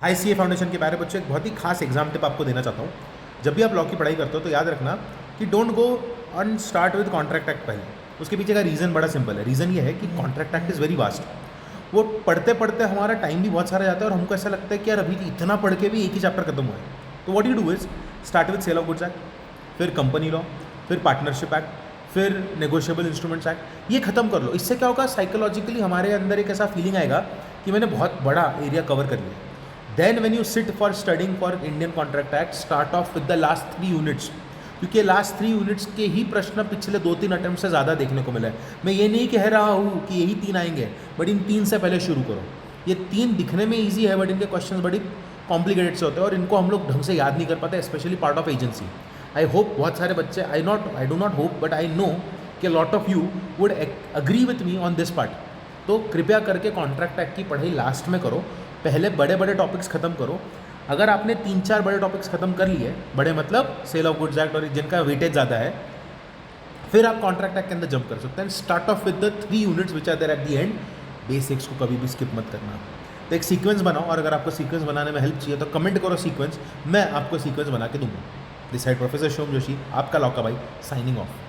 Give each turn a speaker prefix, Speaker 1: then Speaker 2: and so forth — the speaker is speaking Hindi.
Speaker 1: ICA फाउंडेशन के बारे में बच्चों एक बहुत ही खास एग्जाम टिप आपको देना चाहता हूँ। जब भी आप लॉ की पढ़ाई करते हो तो याद रखना कि don't go and start with contract act पहले। उसके पीछे का रीज़न बड़ा सिंपल है। रीज़न ये है कि contract act is very vast. वो पढ़ते पढ़ते हमारा टाइम भी बहुत सारा जाता है और हमको ऐसा लगता है कि यार अभी इतना पढ़ के भी एक ही चैप्टर खत्म हुआ है। तो what you do is start with sale of goods act, फिर कंपनी लॉ, फिर पार्टनरशिप एक्ट, फिर नेगोशिएबल इंस्ट्रूमेंट्स एक्ट। ये खत्म कर लो। इससे क्या होगा, साइकोलॉजिकली हमारे अंदर एक ऐसा फीलिंग आएगा कि मैंने बहुत बड़ा एरिया कवर कर लिया। Then when you sit for studying for Indian contract act, start off with the last 3 units, क्योंकि लास्ट 3 यूनिट्स के ही प्रश्न पिछले 2-3 अटेम्प्ट से ज़्यादा देखने को मिला है। मैं ये नहीं कह रहा हूँ कि यही 3 आएंगे, बट इन 3 से पहले शुरू करो। ये 3 दिखने में ईजी है, बट इनके क्वेश्चन बड़ी कॉम्प्लिकेटेड से होते हैं और इनको हम लोग ढंग से याद नहीं कर पाते, specially part of agency. I hope बहुत सारे बच्चे, I do not hope but I know कि lot of you would agree with me on this part. तो कृपया करके कॉन्ट्रैक्ट एक्ट की पढ़ाई लास्ट में करो, पहले बड़े बड़े टॉपिक्स खत्म करो। अगर आपने 3-4 बड़े टॉपिक्स खत्म कर लिए, बड़े मतलब सेल ऑफ गुड्स एक्ट और जिनका वेटेज ज़्यादा है, फिर आप कॉन्ट्रैक्ट एक्ट के अंदर जंप कर सकते हैं। Start off with the 3 units which are there at the end. Basics को कभी भी स्किप मत करना। तो एक सीक्वेंस बनाओ, और अगर आपको सीक्वेंस बनाने में हेल्प चाहिए तो कमेंट करो सीक्वेंस, मैं आपको सीक्वेंस बना के दूंगा। This side professor Shivam Joshi, आपका लॉ का भाई, साइनिंग ऑफ।